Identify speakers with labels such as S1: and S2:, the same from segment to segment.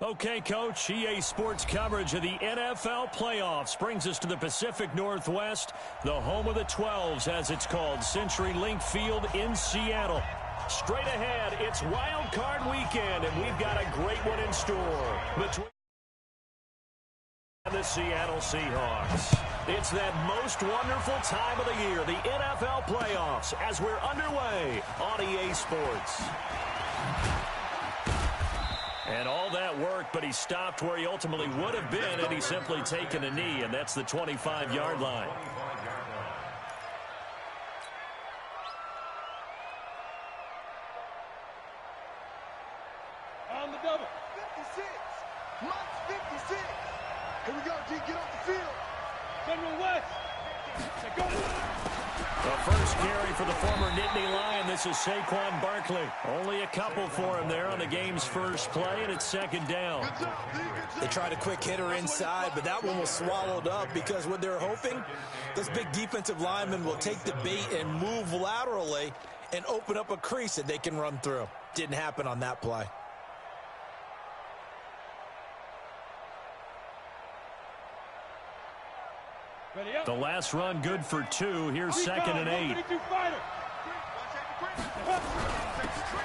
S1: Okay, Coach, EA Sports coverage of the NFL playoffs brings us to the Pacific Northwest, the home of the 12s, as it's called, CenturyLink Field in Seattle. Straight ahead, it's Wild Card Weekend, and we've got a great one in store between the Seattle Seahawks. It's that most wonderful time of the year, the NFL playoffs, as we're underway on EA Sports. And all that work, but he stopped where he ultimately would have been, and he's simply taken a knee, and that's the 25-yard line.
S2: On the double. 56. Mike's 56. Here we go, G. Get off the field. General West. Go.
S1: The first carry for the former Nittany Lion. This is Saquon Barkley. Only a couple for him there on the game's first play, and it's second down.
S3: They tried a quick hitter inside, but that one was swallowed up because what they're hoping, this big defensive lineman will take the bait and move laterally and open up a crease that they can run through. Didn't happen on that play.
S1: The last run good for 2. Here's second and 8.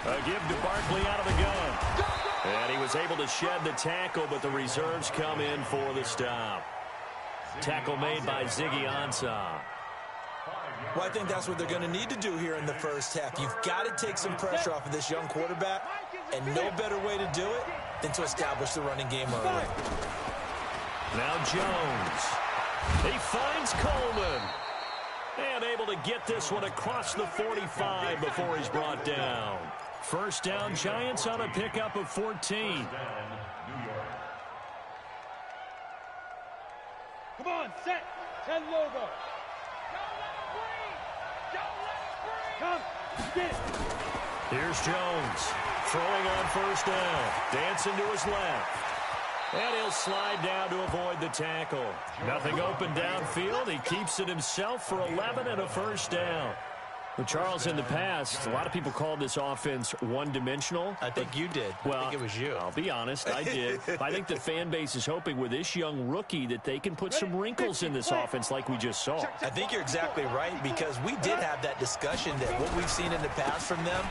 S1: A give to Barkley out of the gun. And he was able to shed the tackle, but the reserves come in for the stop. Tackle made by Ziggy Ansah.
S3: Well, I think that's what they're going to need to do here in the first half. You've got to take some pressure off of this young quarterback, and no better way to do it than to establish the running game early.
S1: Now Jones. He finds Coleman. And able to get this one across the 45 before he's brought down. First down, Giants on a pickup of 14.
S2: Come on, set. 10 logo. Come, get it.
S1: Here's Jones. Throwing on first down. Dancing to his left. And he'll slide down to avoid the tackle. Nothing open downfield. He keeps it himself for 11 and a first down. Well, Charles, in the past, a lot of people called this offense one-dimensional.
S3: I think you did.
S1: Well,
S3: I think it was you.
S1: I'll be honest, I did. I think the fan base is hoping with this young rookie that they can put some wrinkles in this offense like we just saw.
S3: I think you're exactly right, because we did have that discussion that what we've seen in the past from them,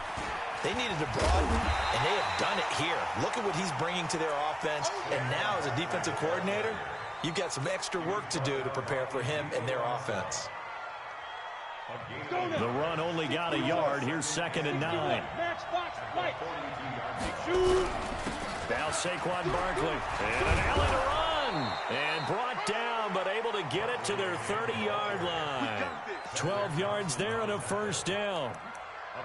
S3: they needed to broaden, and they have done it here. Look at what he's bringing to their offense, and now as a defensive coordinator, you've got some extra work to do to prepare for him and their offense.
S1: The run only got a yard. Here's second and 9. Now Saquon Barkley. And an alley to run. And brought down, but able to get it to their 30-yard line. 12 yards there and a first down.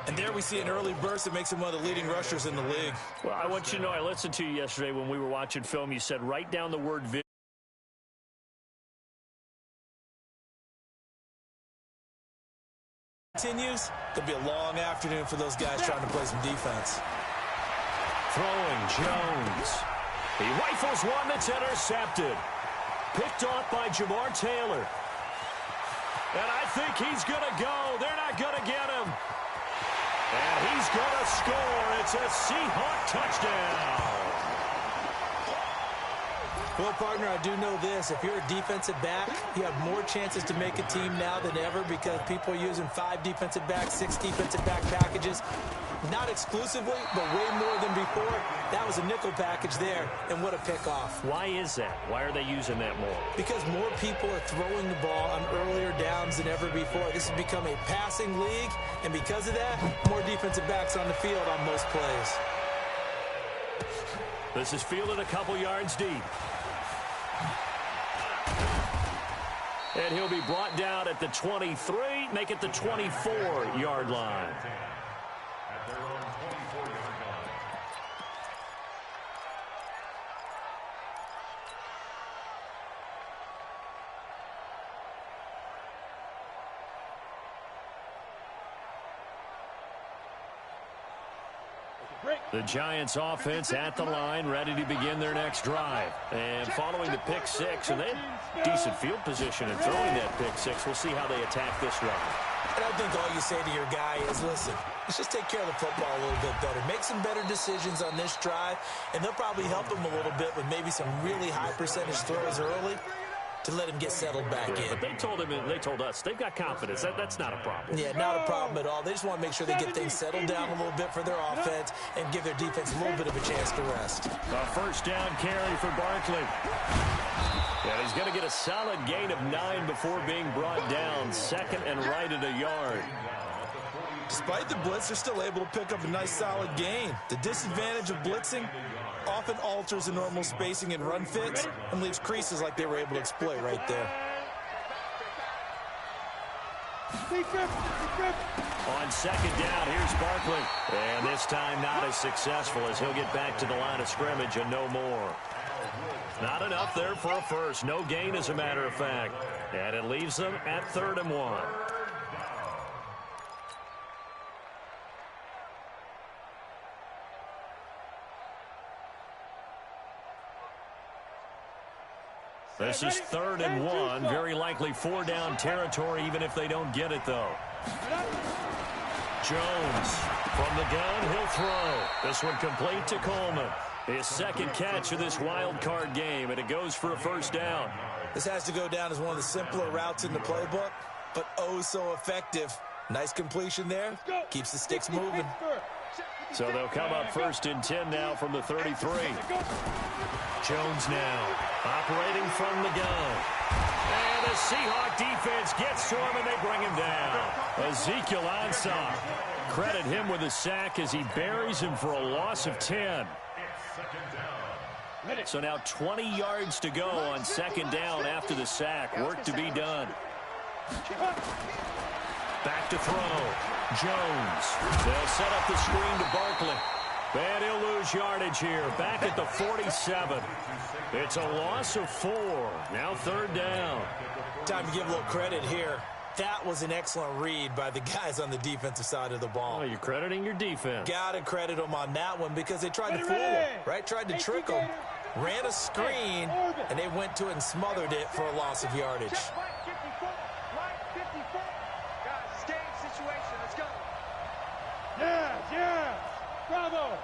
S3: And there we see an early burst that makes him one of the leading rushers in the league.
S1: Well, I want you to know, I listened to you yesterday when we were watching film. You said write down the word video.
S3: Continues, could be a long afternoon for those guys trying to play some defense.
S1: Throwing Jones. He rifles one that's intercepted. Picked off by Jamar Taylor. And I think he's going to go. They're not going to get him. And he's going to score. It's a Seahawk touchdown.
S3: Well, partner, I do know this. If you're a defensive back, you have more chances to make a team now than ever because people are using 5 defensive backs, 6 defensive back packages. Not exclusively, but way more than before. That was a nickel package there, and what a pickoff.
S1: Why is that? Why are they using that more?
S3: Because more people are throwing the ball on earlier downs than ever before. This has become a passing league, and because of that, more defensive backs on the field on most plays.
S1: This is fielded a couple yards deep. And he'll be brought down at the 23, make it the 24-yard line. The Giants offense at the line, ready to begin their next drive. And following the pick six, and they had decent field position in throwing that pick six. We'll see how they attack this drive.
S3: And I think all you say to your guy is, listen, let's just take care of the football a little bit better. Make some better decisions on this drive, and they'll probably help him a little bit with maybe some really high percentage throws early to let him get settled back in.
S1: But they told us they've got confidence. That's not a problem.
S3: Yeah, not a problem at all. They just want to make sure they get things settled down a little bit for their offense and give their defense a little bit of a chance to rest.
S1: A first down carry for Barkley. And he's going to get a solid gain of 9 before being brought down. Second and right at a yard.
S3: Despite the blitz, they're still able to pick up a nice solid gain. The disadvantage of blitzing often alters the normal spacing and run fits and leaves creases like they were able to exploit right there.
S1: On second down, here's Barkley. And this time not as successful as he'll get back to the line of scrimmage and no more. Not enough there for a first. No gain, as a matter of fact. And it leaves them at 3rd and 1. This is 3rd and 1. Very likely 4-down territory, even if they don't get it, though. Jones from the gun. He'll throw. This one complete to Coleman. His second catch of this wild card game, and it goes for a first down.
S3: This has to go down as one of the simpler routes in the playbook, but oh so effective. Nice completion there. Keeps the sticks moving.
S1: So they'll come up 1st and 10 now from the 33. Jones now operating from the gun. And the Seahawk defense gets to him, and they bring him down. Ezekiel Ansah. Credit him with a sack as he buries him for a loss of 10. So now 20 yards to go on second down after the sack. Work to be done. Back to throw. Jones. They'll set up the screen to Barkley. And he'll lose yardage here. Back at the 47. It's a loss of 4. Now 3rd down.
S3: Time to give a little credit here. That was an excellent read by the guys on the defensive side of the ball.
S1: Oh, you're crediting your defense.
S3: Got to credit them on that one because they tried to fool them, right? Tried to trick them, ran a screen, and they went to it and smothered it for a loss of yardage.
S2: Yeah. Bravo.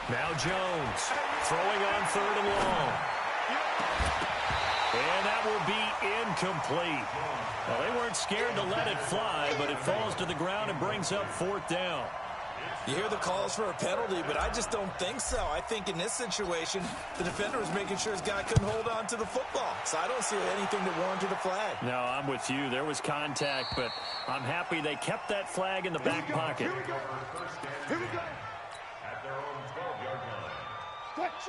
S1: Now Jones throwing on 3rd and long. And that will be incomplete. Well, they weren't scared to let it fly, but it falls to the ground and brings up 4th down.
S3: You hear the calls for a penalty, but I just don't think so. I think in this situation, the defender was making sure his guy couldn't hold on to the football. So I don't see anything that warranted a flag.
S1: No, I'm with you. There was contact, but I'm happy they kept that flag in the back pocket.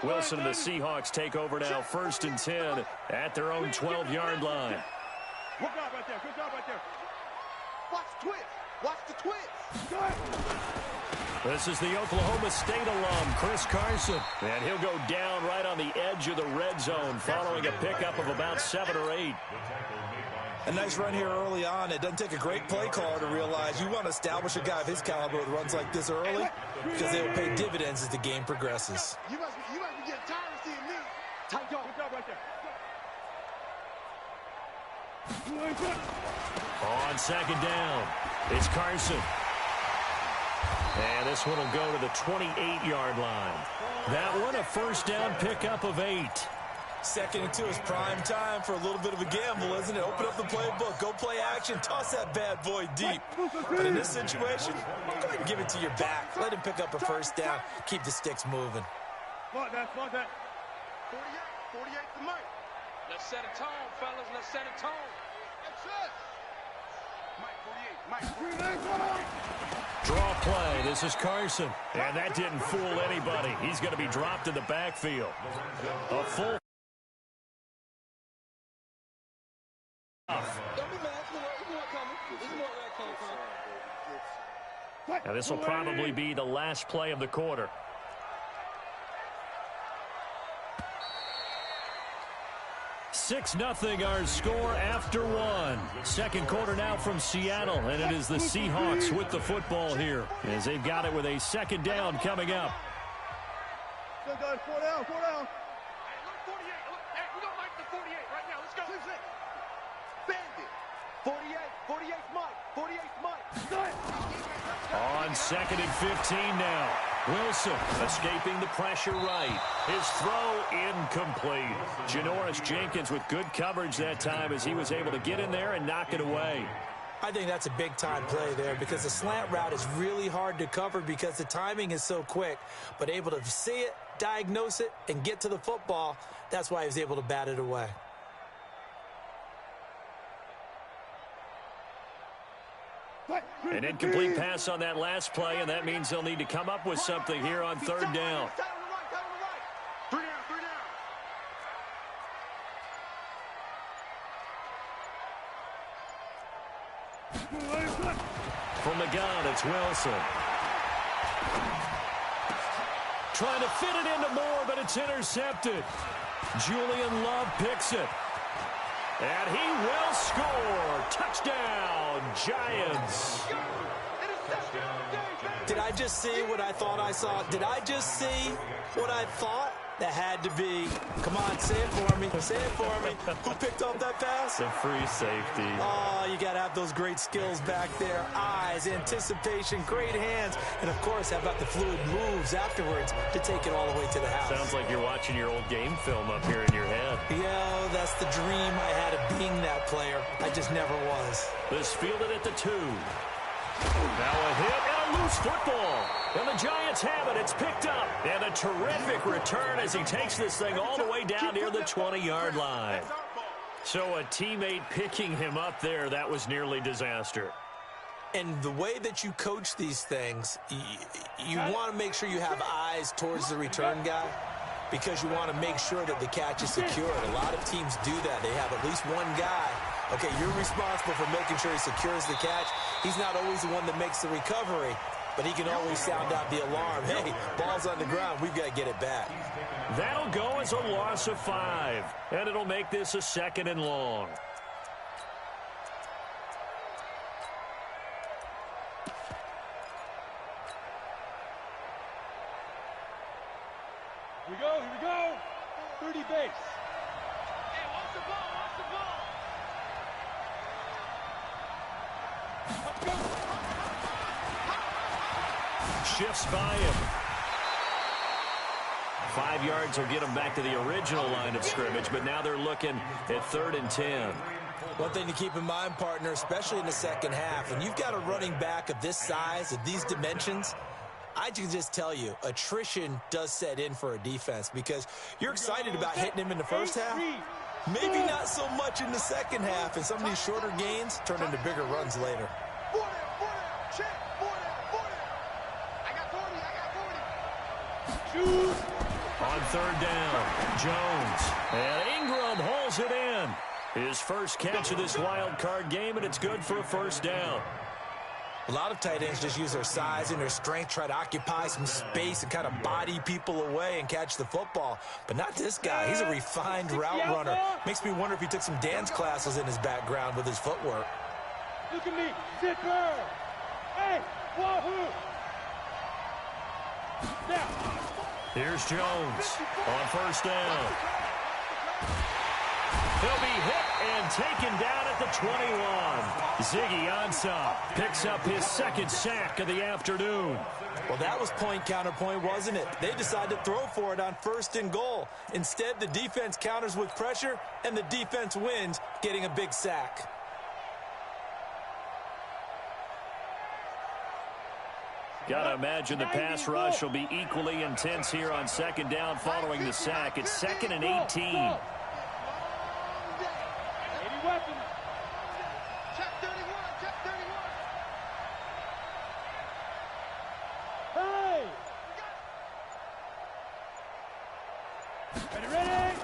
S1: Wilson and the Seahawks take over now 1st and 10 at their own 12-yard line.
S2: Good job right there. Good job right there. Watch the twist. Watch the twist.
S1: This is the Oklahoma State alum, Chris Carson. And he'll go down right on the edge of the red zone following a pickup of about 7 or 8.
S3: A nice run here early on. It doesn't take a great play caller to realize you want to establish a guy of his caliber that runs like this early because they will pay dividends as the game progresses.
S2: You must be getting tired of seeing me. Tight job. Good job right there.
S1: On second down, it's Carson. And this one will go to the 28-yard line. That one a first down pickup of 8.
S3: 2nd and 2 is prime time for a little bit of a gamble, isn't it? Open up the playbook, go play action, toss that bad boy deep. But in this situation, go ahead and give it to your back. Let him pick up a first down. Keep the sticks moving.
S2: Smart that. 48 to Mike.
S4: Let's set a tone, fellas. Let's set a tone.
S2: That's it. Mike 48.
S1: Draw play. This is Carson. And that didn't fool anybody. He's going to be dropped in the backfield. A full. Now this will probably be the last play of the quarter. Six 0 our score after 1. Second quarter now from Seattle, and it is the Seahawks with the football here as they've got it with a second down coming up.
S2: Go, guys, 4 down.
S4: Hey, look, 48. Look, hey, we're going to Mike the 48 right now. Let's go.
S2: Bandit. 48. 48's Mike. 48th month.
S1: On 2nd and 15 now. Wilson escaping the pressure right. His throw incomplete. Janoris Jenkins with good coverage that time as he was able to get in there and knock it away.
S3: I think that's a big-time play there because the slant route is really hard to cover because the timing is so quick. But able to see it, diagnose it, and get to the football, that's why he was able to bat it away.
S1: An incomplete pass on that last play, and that means they'll need to come up with something here on 3rd down.
S2: 3 down, 3 down.
S1: From the gun, it's Wilson. Trying to fit it into Moore, but it's intercepted. Julian Love picks it. And he will score. Touchdown, Giants.
S3: Did I just see what I thought I saw? Did I just see what I thought? That had to be. Come on, say it for me. Say it for me. Who picked up that pass?
S1: The free safety.
S3: Oh, you got to have those great skills back there. Eyes, anticipation, great hands. And, of course, how about the fluid moves afterwards to take it all the way to the house?
S1: Sounds like you're watching your old game film up here in your head.
S3: Yeah, that's the dream I had of being that player. I just never was.
S1: This fielded at the 2. Now a hit and a loose football. And the Giants have it. It's picked up. And a terrific return as he takes this thing all the way down near the 20-yard line. So a teammate picking him up there, that was nearly disaster.
S3: And the way that you coach these things, you want to make sure you have eyes towards the return guy because you want to make sure that the catch is secured. A lot of teams do that. They have at least one guy. Okay, you're responsible for making sure he secures the catch. He's not always the one that makes the recovery, but he can always sound out the alarm. Hey, ball's on the ground. We've got to get it back.
S1: That'll go as a loss of 5, and it'll make this a 2nd and long.
S2: Here we go. 30 base. Hey, watch the ball, watch the ball.
S1: Shifts by him. 5 yards will get him back to the original line of scrimmage, but now they're looking at 3rd and 10.
S3: One thing to keep in mind, partner, especially in the second half, and you've got a running back of this size, of these dimensions, I can just tell you, attrition does set in for a defense because you're excited about hitting him in the first half. Maybe not so much in the second half, and some of these shorter gains turn into bigger runs later.
S2: 4 down, check, 4 down. I got 40. Shoot.
S1: On 3rd down, Jones. And Ingram holds it in. His first catch of this wild card game, and it's good for a 1st down.
S3: A lot of tight ends just use their size and their strength, try to occupy some space and kind of body people away and catch the football. But not this guy. He's a refined route runner. Makes me wonder if he took some dance classes in his background with his footwork.
S2: Look at me, zipper. Hey, wahoo. Now.
S1: Here's Jones on 1st down. He'll be hit and taken down at the 21. Ziggy Ansah picks up his 2nd sack of the afternoon.
S3: Well, that was point counterpoint, wasn't it? They decided to throw for it on 1st and goal. Instead, the defense counters with pressure, and the defense wins, getting a big sack.
S1: Gotta imagine the pass rush will be equally intense here on 2nd down following the sack. It's 2nd and 18.
S2: Weapons. Check 31, check 31. Hey! Ready?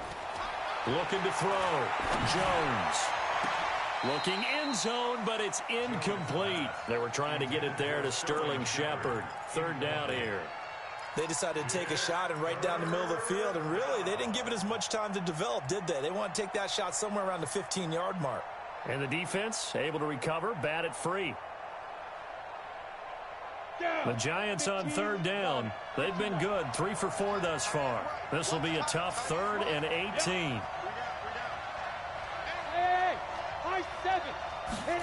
S1: Looking to throw. Jones. Looking end zone, but it's incomplete. They were trying to get it there to Sterling Shepard. 3rd down here.
S3: They decided to take a shot and right down the middle of the field, and really, they didn't give it as much time to develop, did they? They want to take that shot somewhere around the 15-yard mark.
S1: And the defense able to recover, bat it free. The Giants on 3rd down. They've been good, 3 for 4 thus far. This will be a tough 3rd and 18.
S2: Hey, high 7. Hit.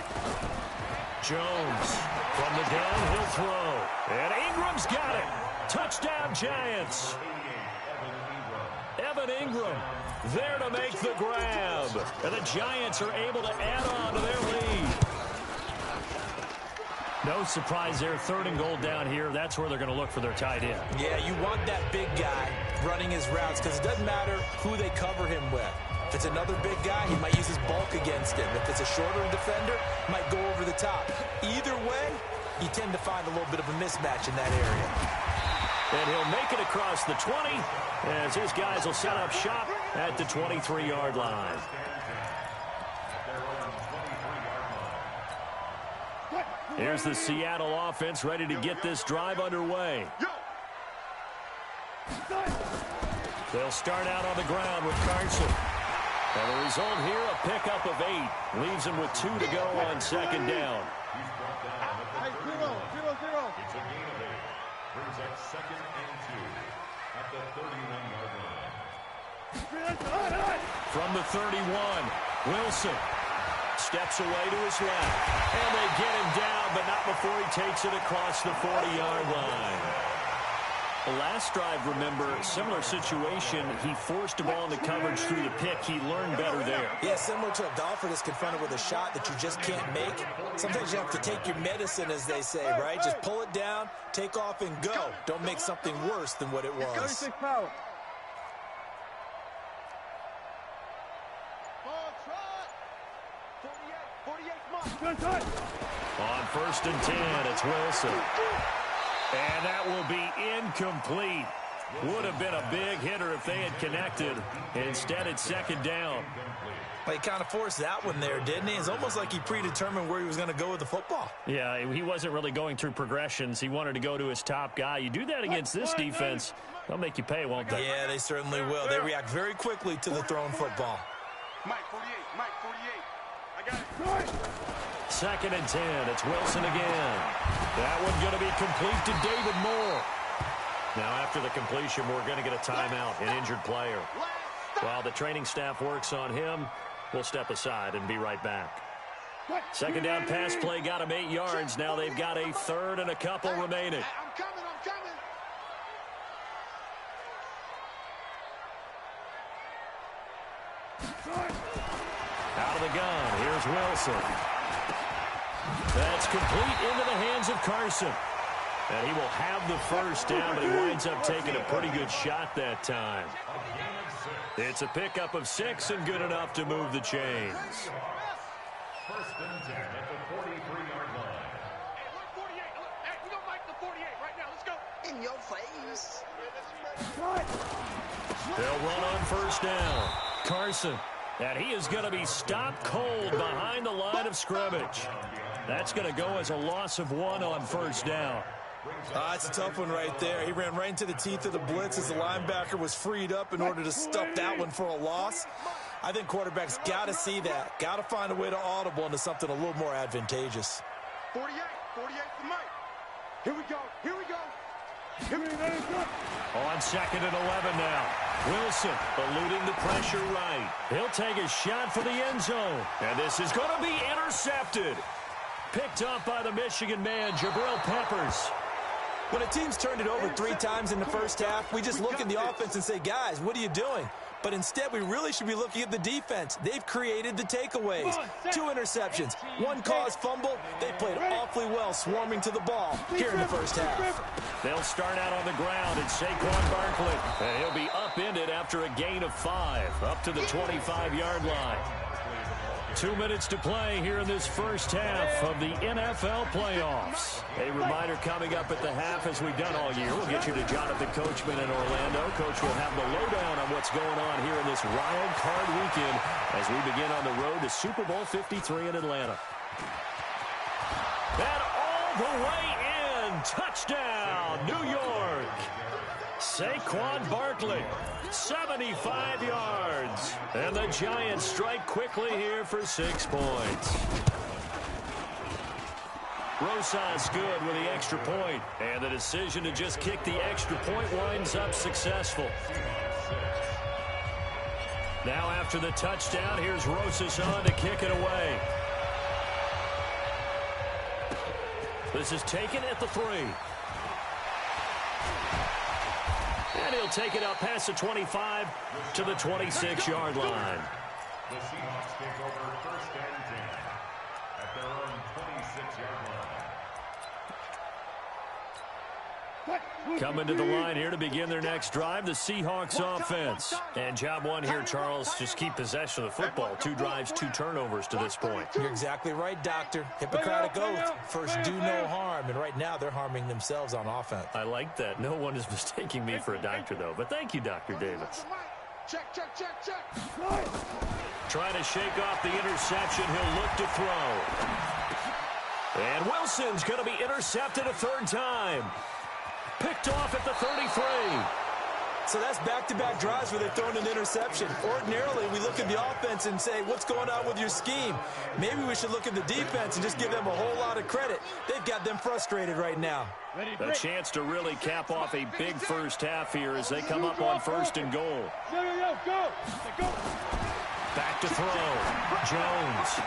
S1: Jones from the downhill throw. And Ingram's got it. Touchdown, Giants. Evan Ingram there to make the grab. And the Giants are able to add on to their lead. No surprise there. 3rd and goal down here. That's where they're going to look for their tight end.
S3: Yeah, you want that big guy running his routes because it doesn't matter who they cover him with. If it's another big guy, he might use his bulk against him. If it's a shorter defender, he might go over the top. Either way, you tend to find a little bit of a mismatch in that area.
S1: And he'll make it across the 20 as his guys will set up shop at the 23-yard line. Here's the Seattle offense ready to get this drive underway. They'll start out on the ground with Carson. And the result here, a pickup of 8. Leaves him with 2 to go on 2nd down.
S2: Hey, 0-0.
S5: It's a gain of 8. Brings up 2nd and 2 at the 31-yard line.
S1: From the 31, Wilson steps away to his left. And they get him down, but not before he takes it across the 40-yard line. The last drive, remember, similar situation. He forced a ball into coverage through the pick. He learned better there.
S3: Yeah, similar to a golfer that's confronted with a shot that you just can't make. Sometimes you have to take your medicine, as they say, right? Just pull it down, take off, and go. Don't make something worse than what it was.
S2: 36 power.
S1: On 1st and 10, it's Wilson. And that will be incomplete. Would have been a big hitter if they had connected. Instead, it's 2nd down.
S3: Well, he kind of forced that one there, didn't he? It's almost like he predetermined where he was going to go with the football.
S1: Yeah, he wasn't really going through progressions. He wanted to go to his top guy. You do that against this defense, they'll make you pay, won't they?
S3: Yeah, they certainly will. They react very quickly to the thrown football.
S4: Mike 48, Mike 48. I got it.
S1: 2nd and 10. It's Wilson again. That one going to be complete to David Moore. Now, after the completion, we're going to get a timeout, an injured player. While the training staff works on him, we'll step aside and be right back. 2nd down pass play got him 8 yards. Now they've got a 3rd and a couple remaining.
S2: I'm coming.
S1: Out of the gun, here's Wilson. That's complete into the hands of Carson. And he will have the 1st down, but he winds up taking a pretty good shot that time. It's a pickup of 6 and good enough to move the chains.
S5: 1st and 10 at the 43-yard line.
S4: Hey, look, 48. Look, hey, we're going to make the 48 right now. Let's go.
S2: In your face.
S1: They'll run on 1st down. Carson. And he is going to be stopped cold behind the line of scrimmage. That's going to go as a loss of 1 on 1st down.
S3: It's a tough one right there. He ran right into the teeth of the blitz as the linebacker was freed up in order to stuff that one for a loss. I think quarterbacks got to see that. Got to find a way to audible into something a little more advantageous.
S2: 48 for Mike. Here we go.
S1: On 2nd and 11 now. Wilson eluding the pressure right. He'll take a shot for the end zone. And this is going to be intercepted. Picked up by the Michigan man, Jabril Peppers.
S3: When a team's turned it over 3 times in the 1st half, we just look at the offense and say, guys, what are you doing? But instead, we really should be looking at the defense. They've created the takeaways. 2 interceptions, 1 caused fumble. They played awfully well swarming to the ball here in the 1st half.
S1: They'll start out on the ground at Saquon Barkley. And he'll be upended after a gain of 5, up to the 25-yard line. 2 minutes to play here in this 1st half of the NFL playoffs. A reminder coming up at the half, as we've done all year. We'll get you to Jonathan Coachman in Orlando. Coach will have the lowdown on what's going on here in this wild card weekend as we begin on the road to Super Bowl 53 in Atlanta. And all the way in. Touchdown, New York. Saquon Barkley, 75 yards. And the Giants strike quickly here for 6 points. Rosas good with the extra point. And the decision to just kick the extra point winds up successful. Now after the touchdown, here's Rosas on to kick it away. This is taken at the 3. And he'll take it up past the 25 to the 26-yard line.
S5: The Seahawks take over first and 10 at their own 26-yard line.
S1: Coming to the line here to begin their next drive, the Seahawks offense. And job one here, Charles, just keep possession of the football. 2 drives, 2 turnovers to this point.
S3: You're exactly right, Doctor. Hippocratic oath. First, do no harm. And right now, they're harming themselves on offense.
S1: I like that. No one is mistaking me for a doctor, though. But thank you, Dr. Davis.
S2: Check.
S1: Trying to shake off the interception. He'll look to throw. And Wilson's going to be intercepted a 3rd time. Picked off at the 33.
S3: So that's back-to-back drives where they're throwing an interception. Ordinarily, we look at the offense and say, what's going on with your scheme? Maybe we should look at the defense and just give them a whole lot of credit. They've got them frustrated right now.
S1: A chance to really cap off a big first half here as they come up on 1st and goal.
S2: Go.
S1: Back to throw. Jones.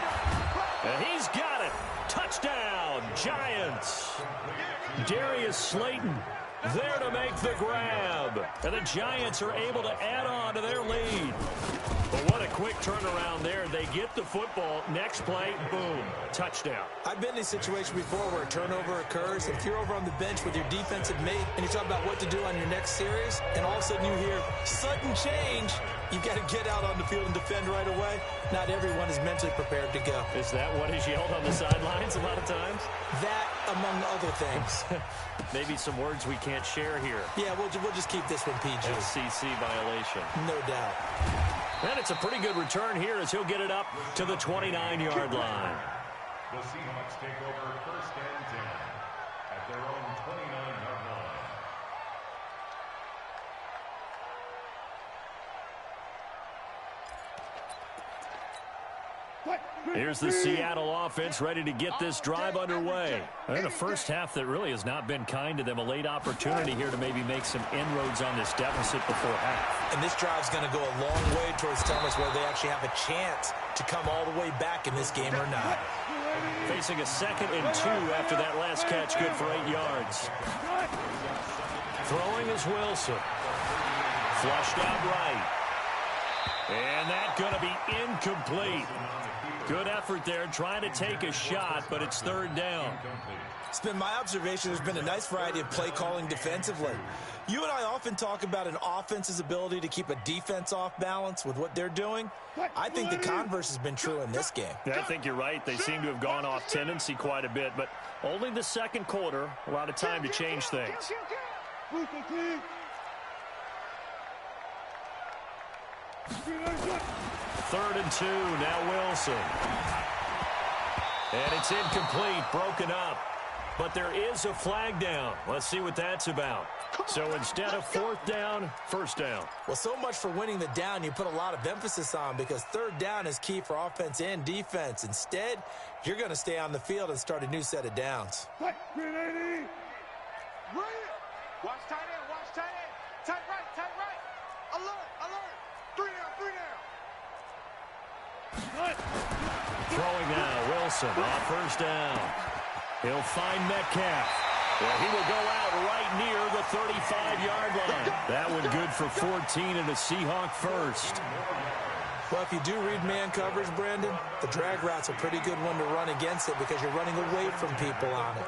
S1: And he's got it. Touchdown, Giants. Darius Slayton there to make the grab. And the Giants are able to add on to their lead. But what a quick turnaround there. They get the football. Next play, boom, touchdown.
S3: I've been in a situation before where a turnover occurs. If you're over on the bench with your defensive mate and you're talking about what to do on your next series, and all of a sudden you hear sudden change, you've got to get out on the field and defend right away. Not everyone is mentally prepared to go.
S1: Is that what is yelled on the sidelines a lot of times?
S3: That, among other things.
S1: Maybe some words we can't share here.
S3: Yeah, we'll just keep this one PG.
S1: SEC violation.
S3: No doubt.
S1: And it's a pretty good return here as he'll get it up to the 29-yard line.
S5: The Seahawks take over first and 10 at their own 29-yard line.
S1: Here's the Seattle offense ready to get this drive underway. And a first half that really has not been kind to them. A late opportunity here to maybe make some inroads on this deficit before half.
S3: And this drive's going to go a long way towards telling us whether they actually have a chance to come all the way back in this game or not.
S1: Facing a 2nd and 2 after that last catch, good for 8 yards. Throwing is Wilson. Flushed out right. And that's going to be incomplete. Good effort there, trying to take a shot, but it's 3rd down.
S3: It's been my observation there's been a nice variety of play calling defensively. You and I often talk about an offense's ability to keep a defense off balance with what they're doing. I think the converse has been true in this game.
S1: Yeah, I think you're right. They seem to have gone off tendency quite a bit, but only the 2nd quarter, a lot of time to change things. 3rd and 2, now Wilson. And it's incomplete, broken up. But there is a flag down. Let's see what that's about. So instead of 4th down, 1st down.
S3: Well, so much for winning the down you put a lot of emphasis on, because 3rd down is key for offense and defense. Instead, you're going to stay on the field and start a new set of downs.
S2: Watch tight end. Watch tight end. Tight right. Alert. 3 down.
S1: Throwing now, Wilson on 1st down. He'll find Metcalf. Well, he will go out right near the 35-yard line. That one good for 14 and a Seahawk first.
S3: Well, if you do read man coverage, Brandon, the drag route's a pretty good one to run against it because you're running away from people on it.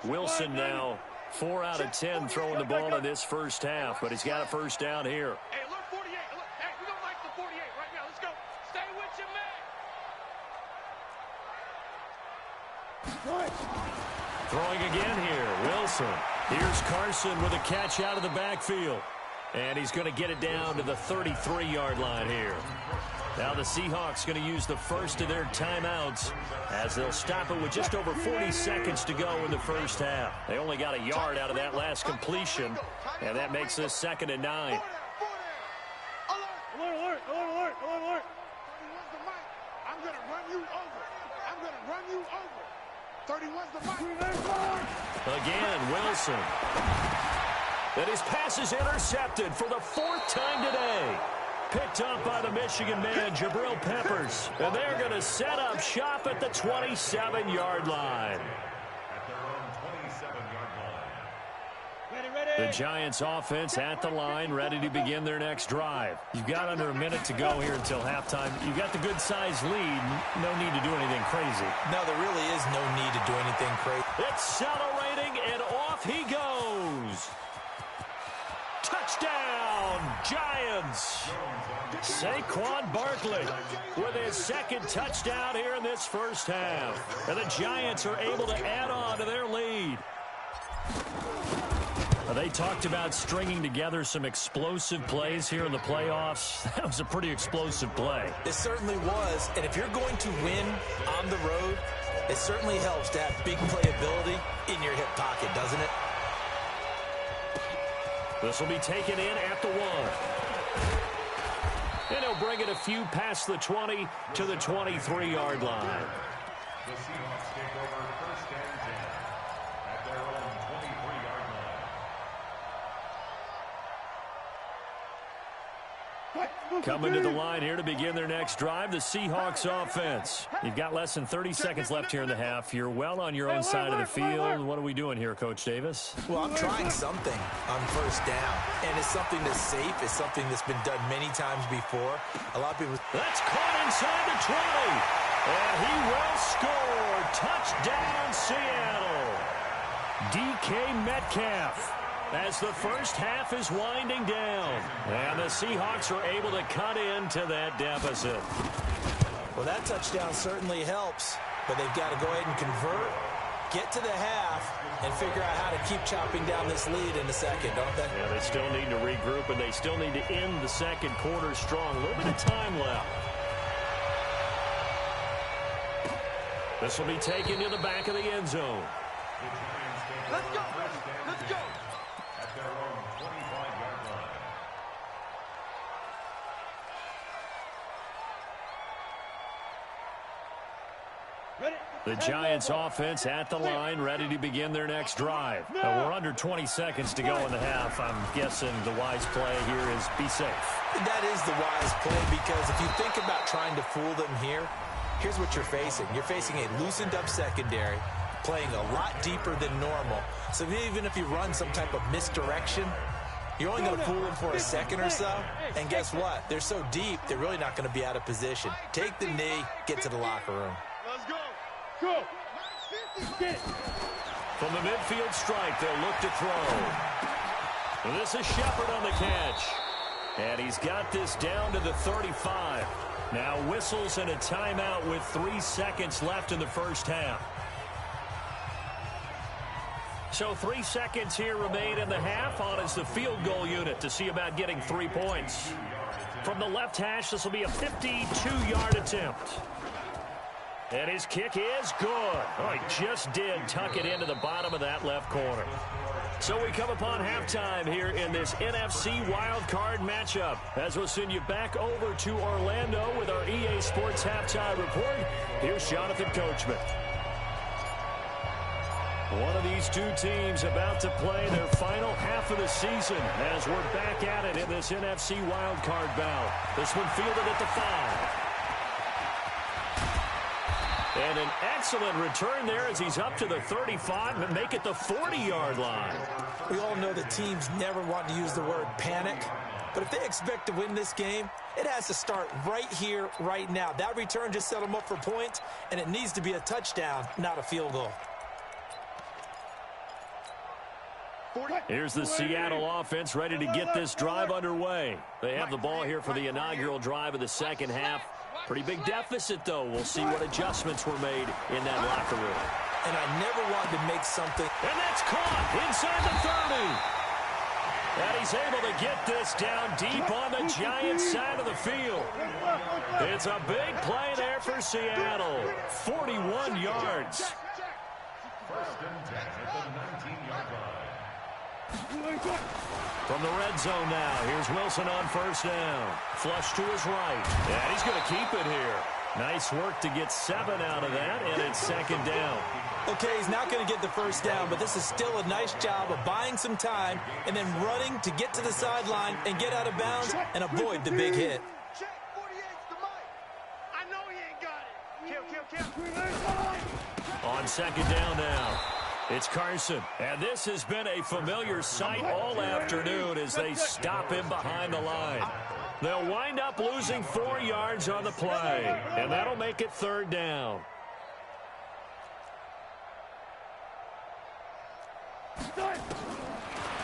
S1: Wilson now 4 out of 10 throwing the ball in this first half, but he's got a 1st down here.
S4: Hey, look, 48. Look, hey, we don't like the 48 right now. Let's go. Stay with your man.
S1: Throwing again here, Wilson. Here's Carson with a catch out of the backfield. And he's going to get it down to the 33-yard line here. Now the Seahawks going to use the first of their timeouts as they'll stop it with just over 40 seconds to go in the first half. They only got a yard out of that last completion, and that makes this 2nd and 9.
S2: Alert. 31's the mic.
S1: Again, Wilson. And his pass is intercepted for the 4th time today. Picked up by the Michigan man, Jabril Peppers. And they're going to set up shop at the 27-yard line. The Giants offense at the line, ready to begin their next drive. You've got under a minute to go here until halftime. You've got the good-sized lead. No need to do anything crazy.
S3: No, there really is no need to do anything crazy.
S1: Accelerating, and off he goes. Touchdown, Giants. Saquon Barkley with his second touchdown here in this first half. And the Giants are able to add on to their lead. They talked about stringing together some explosive plays here in the playoffs. That was a pretty explosive play.
S3: It certainly was. And if you're going to win on the road, it certainly helps to have big playability in your hip pocket, doesn't it?
S1: This will be taken in at the 1. And he'll bring it a few past the 20 to the 23-yard line.
S5: The Seahawks take over first and 10 at their own 23-yard line.
S1: Coming to the line here to begin their next drive, the Seahawks offense. You've got less than 30 seconds left here in the half. You're well on your own side of the field. What are we doing here, Coach Davis?
S3: Well, I'm trying something on first down, and it's something that's safe. It's something that's been done many times before. A lot of people...
S1: That's caught inside the 20, and he will score. Touchdown, Seattle. DK Metcalf. As the first half is winding down. And the Seahawks are able to cut into that deficit.
S3: Well, that touchdown certainly helps, but they've got to go ahead and convert, get to the half, and figure out how to keep chopping down this lead in the second, don't they?
S1: Yeah, they still need to regroup, and they still need to end the second quarter strong. A little bit of time left. This will be taken to the back of the end zone.
S2: Let's go. Let's go.
S5: At their own 25-yard line.
S1: The Giants offense at the line, ready to begin their next drive. We're under 20 seconds to go in the half. I'm guessing the wise play here is be safe.
S3: That is the wise play, because if you think about trying to fool them here, here's what you're facing. You're facing a loosened up secondary, playing a lot deeper than normal. So even if you run some type of misdirection, you're only going to fool them for a second or so. And guess what? They're so deep, they're really not going to be out of position. Take the knee, get to the locker room.
S2: Let's go. Go. Get it.
S1: From the midfield stripe, they'll look to throw. And this is Shepard on the catch. And he's got this down to the 35. Now whistles and a timeout with 3 seconds left in the first half. So 3 seconds here remain in the half. On is the field goal unit to see about getting 3 points. From the left hash, this will be a 52-yard attempt. And his kick is good. Oh, he just did tuck it into the bottom of that left corner. So we come upon halftime here in this NFC wildcard matchup, as we'll send you back over to Orlando with our EA Sports Halftime Report. Here's Jonathan Coachman. One of these two teams about to play their final half of the season as we're back at it in this NFC wildcard bout. This one fielded at the 5. And an excellent return there as he's up to the 35 and make it the 40-yard line.
S3: We all know that teams never want to use the word panic, but if they expect to win this game, it has to start right here, right now. That return just set them up for points, and it needs to be a touchdown, not a field goal.
S1: Here's the Seattle offense ready to get this drive underway. They have the ball here for the inaugural drive of the second half. Pretty big deficit, though. We'll see what adjustments were made in that locker room.
S3: And I never wanted to make something.
S1: And that's caught inside the 30. And he's able to get this down deep on the Giants side of the field. It's a big play there for Seattle. 41 yards.
S5: First and 10 at the 19-yard line.
S1: From the red zone now, here's Wilson on first down. Flush to his right. And he's going to keep it here. Nice work to get 7 out of that, and it's second down.
S3: Okay, he's not going to get the first down, but this is still a nice job of buying some time and then running to get to the sideline and get out of bounds and avoid the big hit.
S2: Check 48's the mic.
S4: I know he ain't got it. Kill.
S1: On second down now, it's Carson. And this has been a familiar sight all afternoon as they stop him behind the line. They'll wind up losing 4 yards on the play, and that'll make it third down.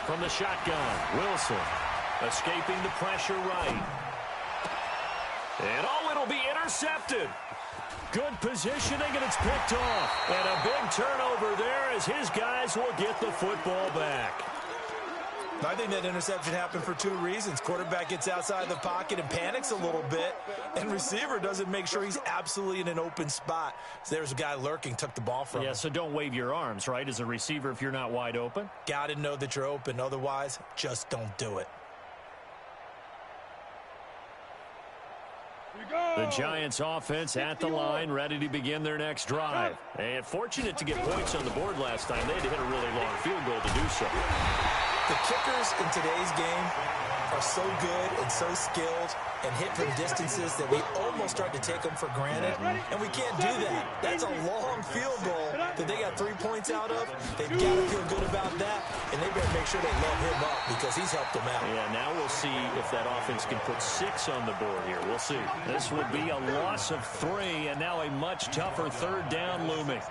S1: From the shotgun, Wilson escaping the pressure right. And oh, it'll be intercepted. Good positioning, and it's picked off. And a big turnover there as his guys will get the football back.
S3: I think that interception happened for 2 reasons. Quarterback gets outside the pocket and panics a little bit, and receiver doesn't make sure he's absolutely in an open spot. So there's a guy lurking, took the ball from him.
S1: Yeah, so don't wave your arms, right, as a receiver if you're not wide open.
S3: Got to know that you're open. Otherwise, just don't do it.
S1: The Giants offense at the line, ready to begin their next drive. And fortunate to get points on the board last time. They had to hit a really long field goal to do so.
S3: The kickers in today's game are so good and so skilled and hit from distances that we almost start to take them for granted, and we can't do that. That's a long field goal that they got 3 points out of. They've got to feel good about that, and they better make sure they load him up because he's helped them out.
S1: Yeah, now we'll see if that offense can put 6 on the board here. We'll see. This will be a loss of 3, and now a much tougher third down looming.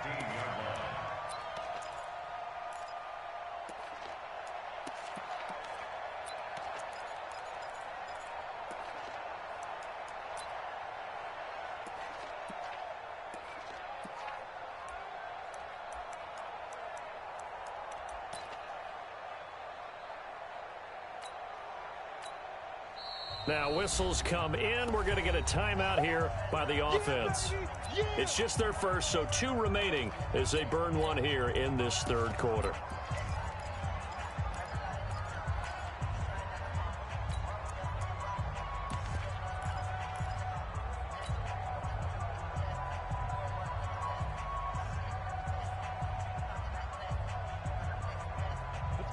S1: Now whistles come in. We're going to get a timeout here by the offense. It's just their first, so 2 remaining as they burn 1 here in this third quarter.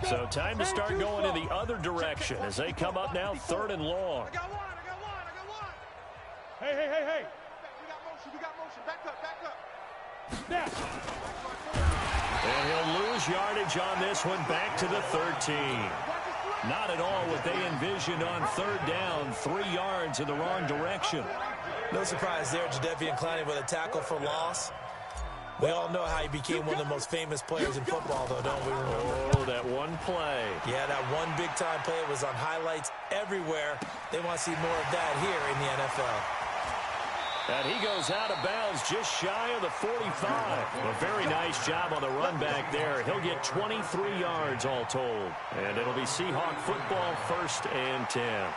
S1: So time to start going in the other direction as they come up now 3rd and long.
S2: I got one. Hey. We got motion. Back up.
S4: Snap.
S1: And he'll lose yardage on this one, back to the 13. Not at all what they envisioned on 3rd down, 3 yards in the wrong direction.
S3: No surprise there, Jadeveon Clowney with a tackle for loss. We all know how he became one of the most famous players in football, though, don't we remember?
S1: Oh, that one play.
S3: Yeah, that one big-time play was on highlights everywhere. They want to see more of that here in the NFL.
S1: And he goes out of bounds just shy of the 45. A very nice job on the run back there. He'll get 23 yards all told. And it'll be Seahawk football, 1st and 10.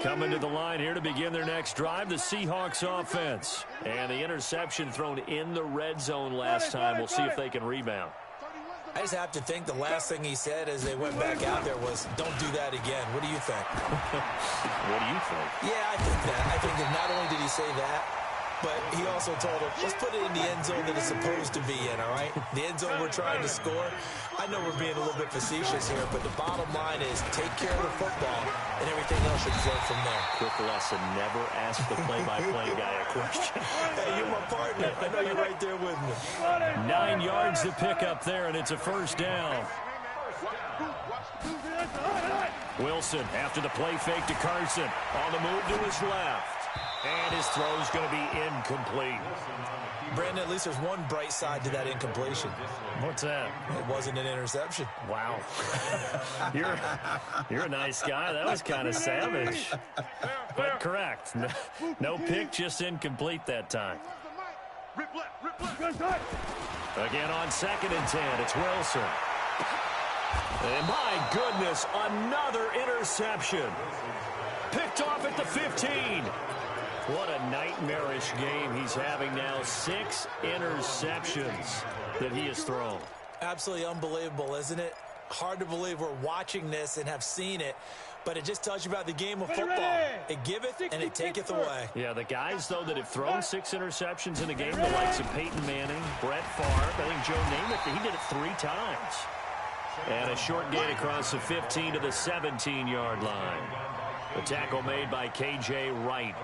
S1: Coming to the line here to begin their next drive, the Seahawks offense. And the interception thrown in the red zone last time. We'll see if they can rebound.
S3: I just have to think the last thing he said as they went back out there was, don't do that again. What do you think?
S1: What do you think?
S3: Yeah, I think that. I think that not only did he say that, but he also told him, let's put it in the end zone that it's supposed to be in, all right? The end zone we're trying to score. I know we're being a little bit facetious here, but the bottom line is take care of the football, and everything else should flow from there.
S1: Quick lesson, never ask the play-by-play guy a question.
S3: Hey, you're my partner. I know you're right there with me.
S1: 9 yards to pick up there, and it's a 1st down. Wilson after the play fake to Carson. On the move to his left. And his throw is going to be incomplete.
S3: Brandon, at least there's one bright side to that incompletion.
S1: What's that?
S3: It wasn't an interception.
S1: Wow. You're a nice guy. That was kind of savage. But correct. No pick, just incomplete that time.
S2: Rip left.
S1: Again on 2nd and 10. It's Wilson. And my goodness, another interception. Picked off at the 15. What a nightmarish game he's having now. 6 interceptions that he has thrown.
S3: Absolutely unbelievable, isn't it? hard to believe we're watching this and have seen it, but it just tells you about the game of football. It giveth and it taketh away.
S1: Yeah, the guys, though, that have thrown 6 interceptions in a game, the likes of Peyton Manning, Brett Favre, I think Joe Namath, he did it 3 times. And a short gain across the 15 to the 17-yard line. The tackle made by K.J. Wright.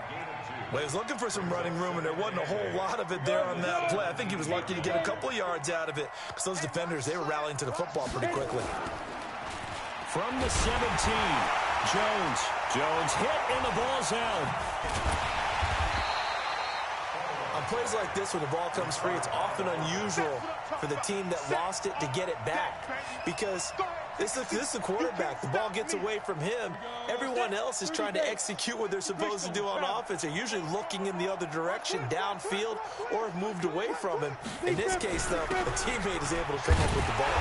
S3: Well, he was looking for some running room, and there wasn't a whole lot of it there on that play. I think he was lucky to get a couple of yards out of it because those defenders, they were rallying to the football pretty quickly.
S1: From the 17, Jones hit, and the ball's out.
S3: On plays like this, when the ball comes free, it's often unusual for the team that lost it to get it back because this is the quarterback. The ball gets away from him. Everyone else is trying to execute what they're supposed to do on offense. They're usually looking in the other direction, downfield, or have moved away from him. In this case, though, a teammate is able to come up with the ball.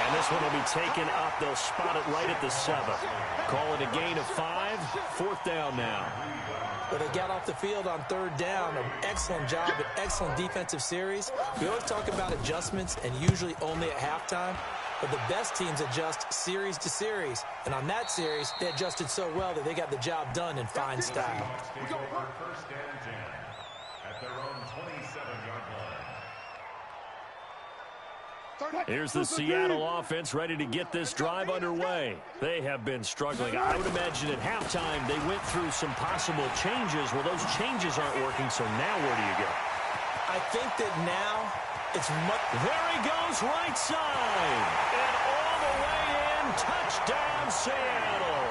S1: And this one will be taken up. They'll spot it right at the 7. Call it a gain of 5. 4th down now.
S3: But they got off the field on 3rd down. An excellent job, an excellent defensive series. We always talk about adjustments and usually only at halftime. But the best teams adjust series to series. And on that series, they adjusted so well that they got the job done in fine style.
S5: Take over 1st and 10 at their own 27-yard line.
S1: Here's the Seattle offense ready to get this drive underway. They have been struggling. I would imagine at halftime they went through some possible changes. Well, those changes aren't working, so now where do you go?
S3: I think that now it's much...
S1: There he goes, right side. And all the way in, touchdown Seattle.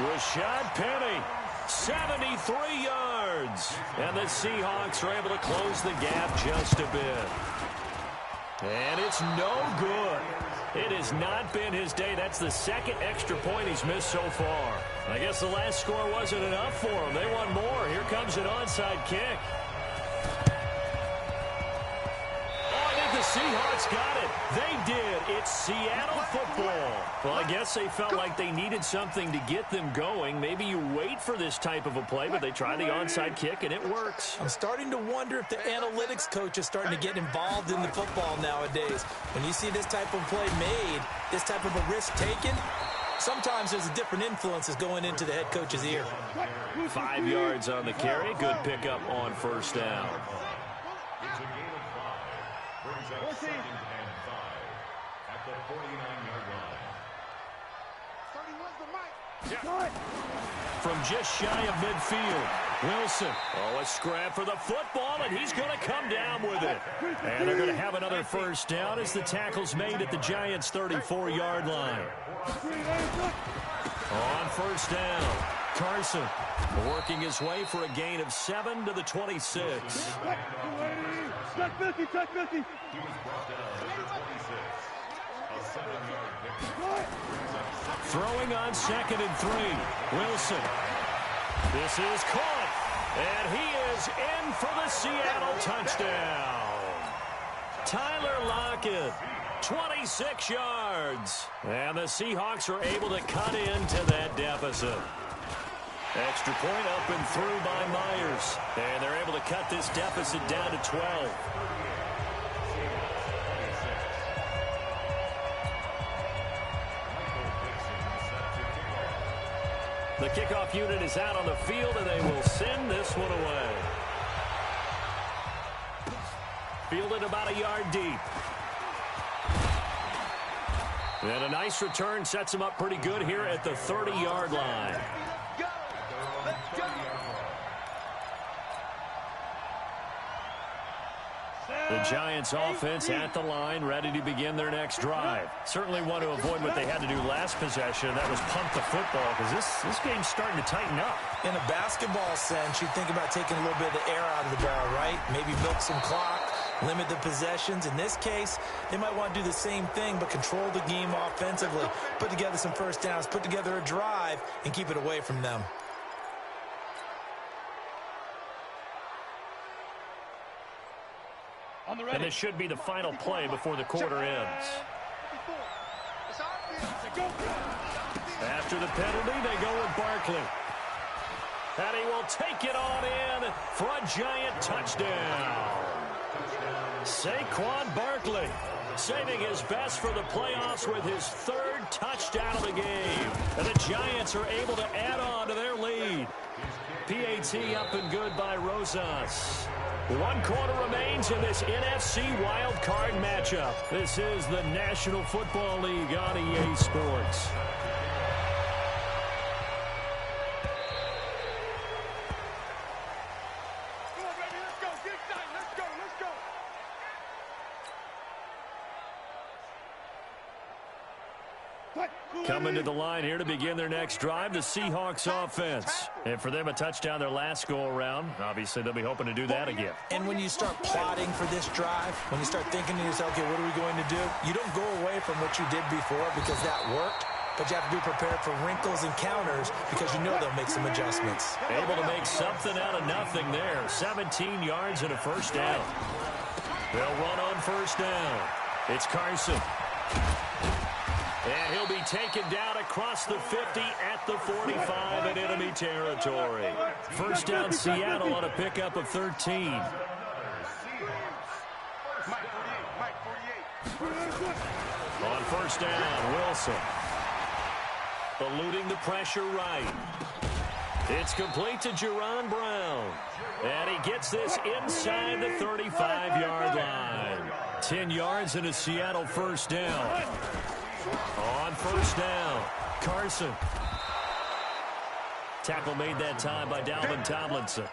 S1: Rashad Penny, 73 yards. And the Seahawks are able to close the gap just a bit. And it's no good. It has not been his day. That's the 2nd extra point he's missed so far. I guess the last score wasn't enough for him. They want more. Here comes an onside kick. The Seahawks got it. They did. It's Seattle football. Well, I guess they felt like they needed something to get them going. Maybe you wait for this type of a play, but they try the onside kick, and it works.
S3: I'm starting to wonder if the analytics coach is starting to get involved in the football nowadays. When you see this type of play made, this type of a risk taken, sometimes there's a different influences going into the head coach's ear.
S1: 5 yards on the carry. Good pickup on 1st down.
S5: It's a gain of 5. Brings up 2nd and 5 at the 49-yard line.
S1: From just shy of midfield, Wilson. Oh, a scrap for the football, and he's going to come down with it. And they're going to have another 1st down as the tackle's made at the Giants' 34-yard line. On 1st down, Carson working his way for a gain of 7 to the 26.
S2: Check 50, check 50.
S5: He was brought down at the 26. A 7-yard pickup.
S1: Throwing on 2nd and 3. Wilson. This is caught. And he is in for the Seattle touchdown. Tyler Lockett, 26 yards. And the Seahawks are able to cut into that deficit. Extra point up and through by Myers. And they're able to cut this deficit down to 12. The kickoff unit is out on the field, and they will send this one away. Fielded about a yard deep. And a nice return sets him up pretty good here at the 30-yard line. The Giants offense at the line, ready to begin their next drive. Certainly want to avoid what they had to do last possession. That was pump the football, because this game's starting to tighten up.
S3: In a basketball sense, you think about taking a little bit of the air out of the ball, right? Maybe milk some clock, limit the possessions. In this case, they might want to do the same thing, but control the game offensively. Put together some 1st downs, put together a drive, and keep it away from them.
S1: And this should be the final play before the quarter ends. After the penalty, they go with Barkley. And he will take it on in for a Giant touchdown. Saquon Barkley saving his best for the playoffs with his third touchdown of the game. And the Giants are able to add on to their lead. PAT up and good by Rosas. 1 quarter remains in this NFC wildcard matchup. This is the National Football League on EA Sports. Coming to the line here to begin their next drive, the Seahawks offense. And for them, a touchdown their last go-around. Obviously, they'll be hoping to do that again.
S3: And when you start plotting for this drive, when you start thinking to yourself, okay, what are we going to do? You don't go away from what you did before because that worked, but you have to be prepared for wrinkles and counters because you know they'll make some adjustments.
S1: Able to make something out of nothing there. 17 yards and a first down. They'll run on first down. It's Carson. And he'll be taken down across the 50 at the 45 in enemy territory. First down Seattle on a pickup of 13. On first down, Wilson. Eluding the pressure right. It's complete to Jerron Brown. And he gets this inside the 35-yard line. 10 yards and a Seattle first down. On first down, Carson. Tackle made that time by Dalvin Tomlinson.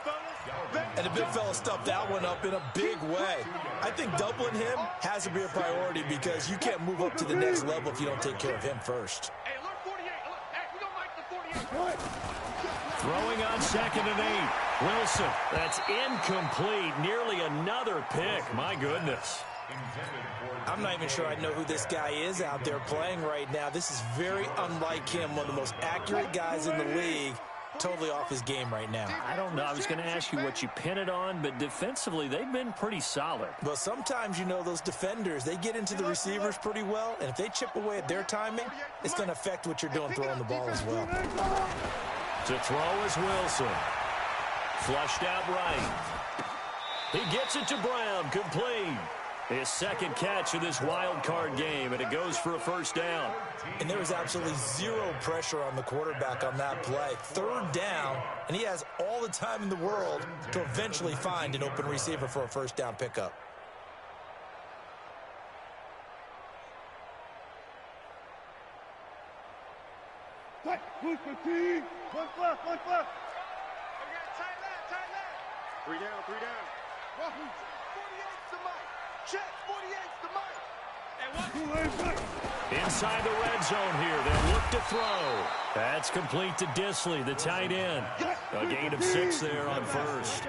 S3: And the big fella stuffed that one up in a big way. I think doubling him has to be a priority because you can't move up to the next level if you don't take care of him first.
S4: Hey, look, 48. Look, hey, we don't like the 48.
S1: Throwing on 2nd and 8. Wilson. That's incomplete. Nearly another pick. My goodness.
S3: I'm not even sure I know who this guy is out there playing right now. This is very unlike him, one of the most accurate guys in the league. Totally off his game right now.
S1: I don't know. I was going to ask you what you pin it on, but defensively, they've been pretty solid.
S3: Well, sometimes, you know, those defenders, they get into the receivers pretty well, and if they chip away at their timing, it's going to affect what you're doing throwing the ball as well.
S1: To throw is Wilson. Flushed out right. He gets it to Brown, complete. His second catch of this wild card game, and it goes for a first down.
S3: And there was absolutely zero pressure on the quarterback on that play. Third down, and he has all the time in the world to eventually find an open receiver for a first down pickup.
S2: Tight left. 3 down. 48's the mic. Check, 48's the mic.
S1: Inside the red zone here. They'll look to throw. That's complete to Disley, the tight end. A gain of 6 there on first.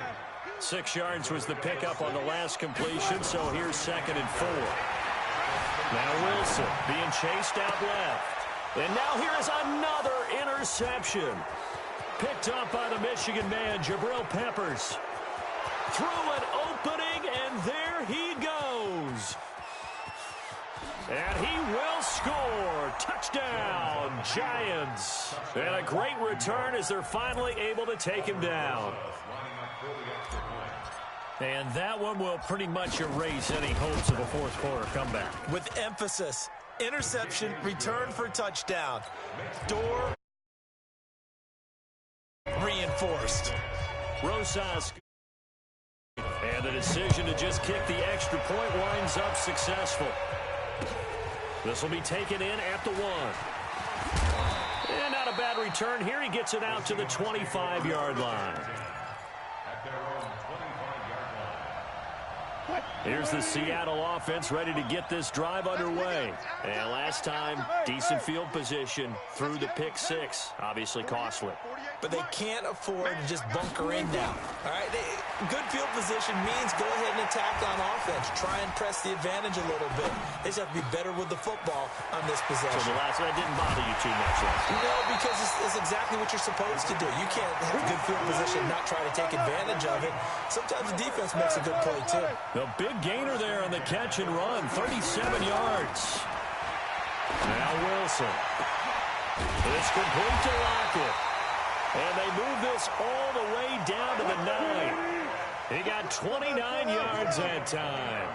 S1: 6 yards was the pickup on the last completion, so here's 2nd and 4. Now Wilson being chased out left. And now here is another interception. Picked up by the Michigan man, Jabril Peppers. Through an opening, and there he goes. And he will score. Touchdown, Giants. And a great return as they're finally able to take him down. And that one will pretty much erase any hopes of a fourth quarter comeback.
S3: With emphasis, interception, return for touchdown. Door reinforced.
S1: Rosas. And the decision to just kick the extra point winds up successful. This will be taken in at the 1. And not a bad return here. He gets it out to the 25-yard line. Here's the Seattle offense ready to get this drive underway. And last time, decent field position through the pick 6. Obviously costly.
S3: But they can't afford to just bunker in now. All right, good field position means go ahead and attack on offense. Try and press the advantage a little bit. They just have to be better with the football on this possession.
S1: So the last one didn't bother you too much.
S3: No, because it's exactly what you're supposed to do. You can't have good field position and not try to take advantage of it. Sometimes the defense makes a good play, too.
S1: The big gainer there on the catch and run, 37 yards. Now Wilson. It's complete to Lockett. And they move this all the way down to the 9. He got 29 yards that time.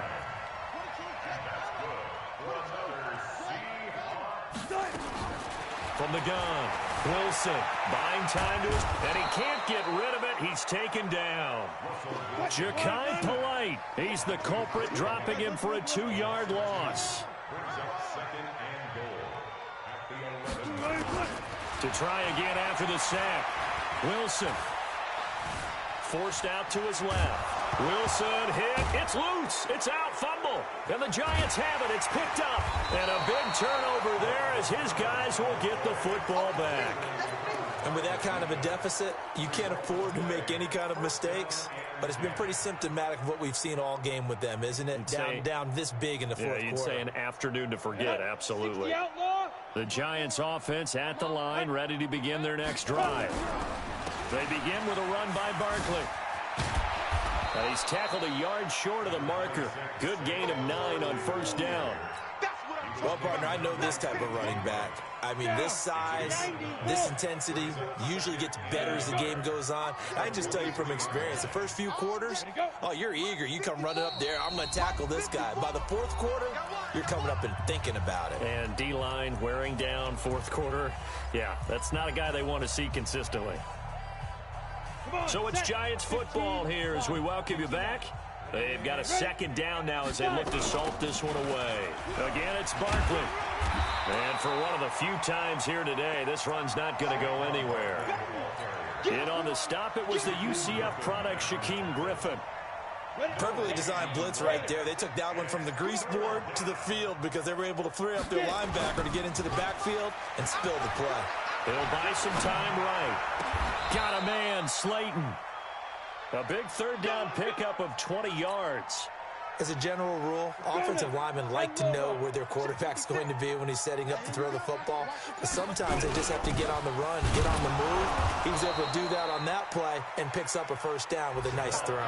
S1: from the gun. Wilson buying time to his, and he can't get rid of it. He's taken down. Ja'Kai Polite, he's the culprit, dropping him for a 2-yard loss. To try again after the sack. Wilson forced out to his left. Wilson hit. It's loose. It's out. Fumble. And the Giants have it. It's picked up. And a big turnover there as his guys will get the football back.
S3: And with that kind of a deficit, you can't afford to make any kind of mistakes. But it's been pretty symptomatic of what we've seen all game with them, isn't it? Down this big in the fourth quarter.
S1: You'd say an afternoon to forget, absolutely. The Giants offense at the line, ready to begin their next drive. They begin with a run by Barkley. And he's tackled a yard short of the marker. Good gain of 9 on first down.
S3: Well, partner, I know this type of running back. I mean, this size, this intensity usually gets better as the game goes on. I can just tell you from experience, the first few quarters, oh, you're eager. You come running up there, I'm going to tackle this guy. By the fourth quarter, you're coming up and thinking about it.
S1: And D-line wearing down fourth quarter. Yeah, that's not a guy they want to see consistently. So it's Giants football here as we welcome you back. They've got a second down now as they look to salt this one away. Again, it's Barkley. And for one of the few times here today, this run's not going to go anywhere. In on the stop, it was the UCF product, Shaquem Griffin.
S3: Perfectly designed blitz right there. They took that one from the grease board to the field because they were able to free up their linebacker to get into the backfield and spill the play.
S1: He'll buy some time right. Got a man, Slayton. A big third down pickup of 20 yards.
S3: As a general rule, offensive linemen like to know where their quarterback's going to be when he's setting up to throw the football. But sometimes they just have to get on the run, get on the move. He was able to do that on that play and picks up a first down with a nice throw.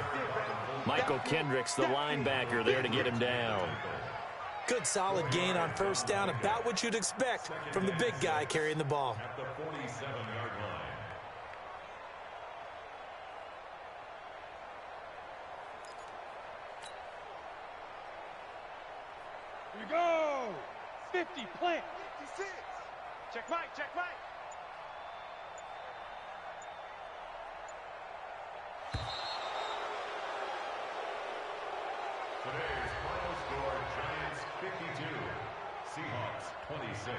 S1: Michael Kendricks, the linebacker, there to get him down.
S3: Good solid gain on first down, about what you'd expect from the big guy carrying the ball.
S5: At the 47-yard line.
S2: Here we go. 50, plant. 56.
S4: Check right, check right.
S5: Today's final score, Giants 52, Seahawks 26.